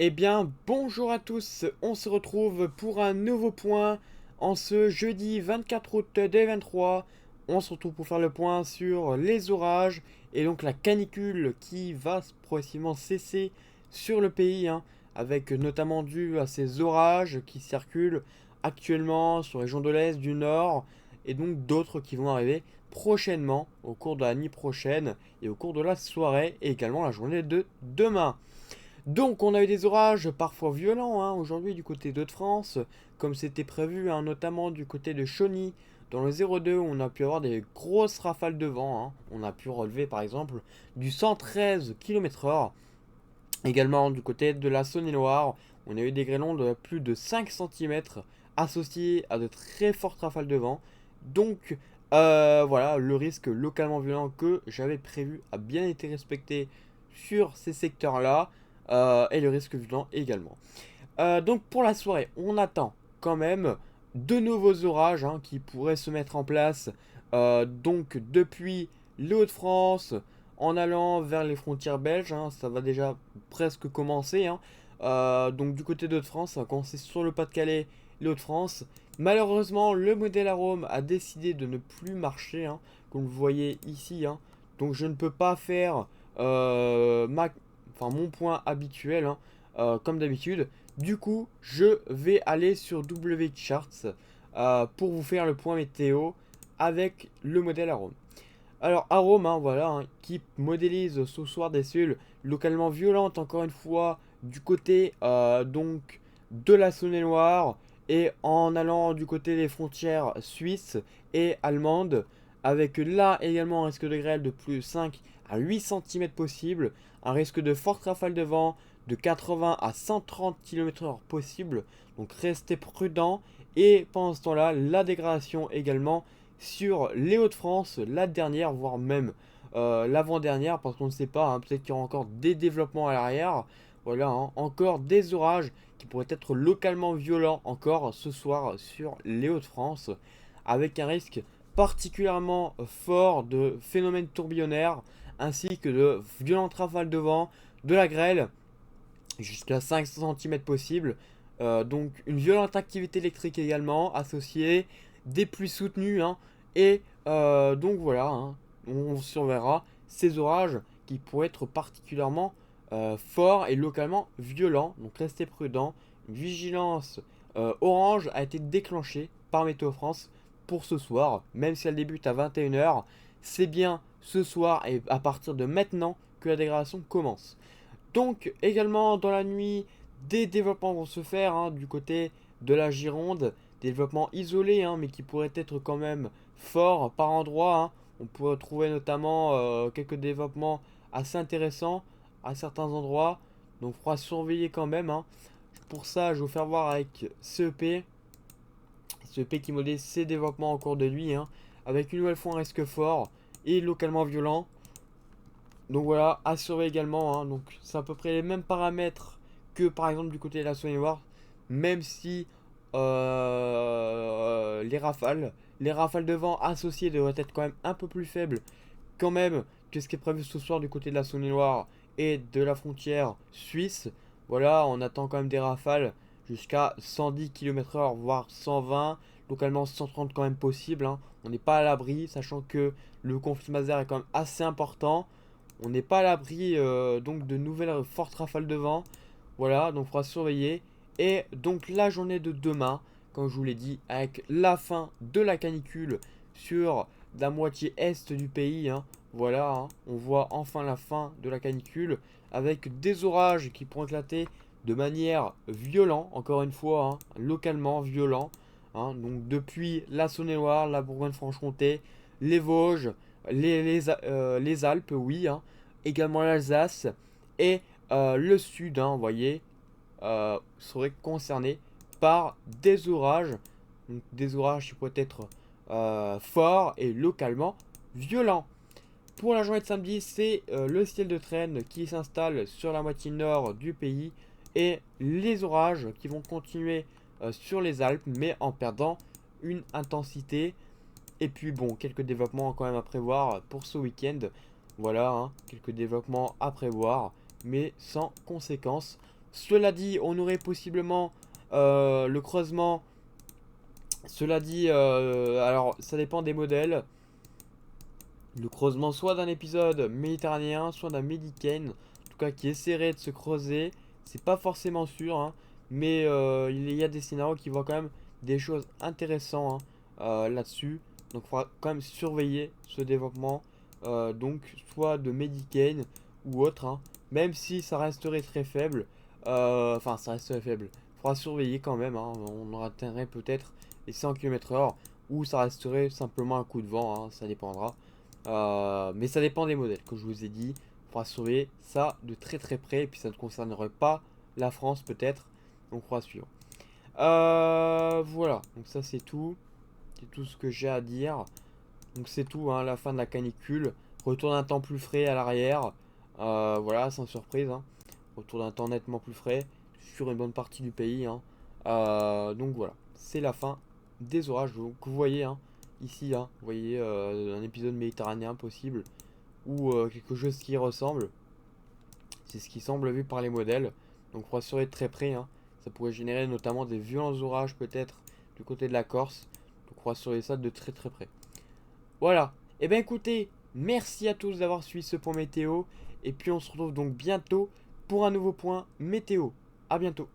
Eh bien, bonjour à tous, on se retrouve pour un nouveau point en ce jeudi 24 août 2023. On se retrouve pour faire le point sur les orages et donc la canicule qui va progressivement cesser sur le pays, avec notamment dû à ces orages qui circulent actuellement sur les régions de l'Est, du Nord et donc d'autres qui vont arriver prochainement au cours de la nuit prochaine et au cours de la soirée et également la journée de demain. Donc on a eu des orages parfois violents aujourd'hui du côté d'Hauts-de-France, comme c'était prévu, notamment du côté de Chauny. Dans le 02, on a pu avoir des grosses rafales de vent. On a pu relever par exemple du 113 km/h. Également du côté de la Saône-et-Loire, on a eu des grêlons de plus de 5 cm associés à de très fortes rafales de vent. Donc voilà, le risque localement violent que j'avais prévu a bien été respecté sur ces secteurs-là, et le risque violent également. Donc pour la soirée, on attend quand même de nouveaux orages qui pourraient se mettre en place, donc depuis les Hauts-de-France en allant vers les frontières belges. Ça va déjà presque commencer. Donc du côté de France, ça va commencer sur le Pas-de-Calais, les Hauts-de-France. Malheureusement, le modèle Arome a décidé de ne plus marcher, comme vous voyez ici. Donc je ne peux pas faire mon point habituel, comme d'habitude. Du coup, je vais aller sur WCharts pour vous faire le point météo avec le modèle Arome. Alors Arome, voilà, qui modélise ce soir des cellules localement violentes, encore une fois, du côté donc de la Saône-et-Loire et en allant du côté des frontières suisses et allemandes, avec là également un risque de grêle de plus 5 à 8 cm possible, un risque de forte rafale de vent de 80 à 130 km/h possible, donc restez prudents. Et pendant ce temps-là, la dégradation également sur les Hauts-de-France, la dernière, voire même l'avant-dernière, parce qu'on ne sait pas, peut-être qu'il y aura encore des développements à l'arrière. Voilà, encore des orages qui pourraient être localement violents encore ce soir sur les Hauts-de-France, avec un risque particulièrement fort de phénomènes tourbillonnaires, ainsi que de violentes rafales de vent, de la grêle, jusqu'à 5 cm possible. Donc une violente activité électrique également associée, des pluies soutenues, et donc voilà, on surveillera ces orages qui pourraient être particulièrement forts et localement violents. Donc restez prudents. Une vigilance orange a été déclenchée par Météo France pour ce soir, même si elle débute à 21 h. C'est bien ce soir et à partir de maintenant que la dégradation commence. Donc également dans la nuit, des développements vont se faire du côté de la Gironde, des développements isolés, mais qui pourraient être quand même forts par endroits. On pourrait trouver notamment quelques développements assez intéressants à certains endroits, donc il faudra surveiller quand même. Pour ça, je vais vous faire voir avec CEP qui modèle ces développements en cours de nuit, avec une nouvelle fois un risque fort et localement violent. Donc voilà, à surveiller également. Donc c'est à peu près les mêmes paramètres que par exemple du côté de la Saône-et-Loire, même si les rafales de vent associées devraient être quand même un peu plus faibles quand même que ce qui est prévu ce soir du côté de la Saône-et-Loire et de la frontière suisse. Voilà, on attend quand même des rafales jusqu'à 110 km/h, voire 120, localement 130 quand même possible. On n'est pas à l'abri, sachant que le conflit Maser est quand même assez important. On n'est pas à l'abri donc de nouvelles fortes rafales de vent. Voilà, donc il faudra surveiller. Et donc la journée de demain, comme je vous l'ai dit, avec la fin de la canicule sur la moitié est du pays. Voilà, on voit enfin la fin de la canicule avec des orages qui pourront éclater de manière violente, encore une fois, localement violent. Donc depuis la Saône-et-Loire, la Bourgogne-Franche-Comté, les Vosges, les Alpes, oui, également l'Alsace et le sud, vous voyez, serait concerné par des orages. Donc, des orages qui pourraient être forts et localement violents. Pour la journée de samedi, c'est le ciel de traîne qui s'installe sur la moitié nord du pays et les orages qui vont continuer sur les Alpes, mais en perdant une intensité. Et puis bon, quelques développements quand même à prévoir pour ce week-end. Voilà, quelques développements à prévoir, mais sans conséquences. Cela dit, on aurait possiblement le creusement. Cela dit, alors ça dépend des modèles. Le creusement soit d'un épisode méditerranéen, soit d'un Médicane, en tout cas qui essaierait de se creuser. C'est pas forcément sûr, hein, mais il y a des scénarios qui voient quand même des choses intéressantes là-dessus. Donc il faudra quand même surveiller ce développement, donc soit de Médicane ou autre, hein, même si ça resterait très faible. Enfin, ça resterait faible. Il faudra surveiller quand même, hein, on atteindrait peut-être les 100 km/h ou ça resterait simplement un coup de vent, hein, ça dépendra. Mais ça dépend des modèles, comme je vous ai dit. Il faudra surveiller ça de très très près. Et puis ça ne concernerait pas la France peut-être. Donc on va suivre. Voilà, donc ça c'est tout. C'est tout ce que j'ai à dire. Donc c'est tout, hein, la fin de la canicule. Retour d'un temps plus frais à l'arrière. Voilà, sans surprise, hein. Retour d'un temps nettement plus frais sur une bonne partie du pays, hein. Donc voilà, c'est la fin des orages. Donc vous voyez, hein, ici, hein, vous voyez un épisode méditerranéen possible ou quelque chose qui y ressemble. C'est ce qui semble vu par les modèles. Donc il faudra surveiller de très près, hein. Ça pourrait générer notamment des violents orages peut-être du côté de la Corse. Donc il faudra surveiller ça de très très près. Voilà. Et bien écoutez, merci à tous d'avoir suivi ce point météo. Et puis on se retrouve donc bientôt pour un nouveau point météo. A bientôt.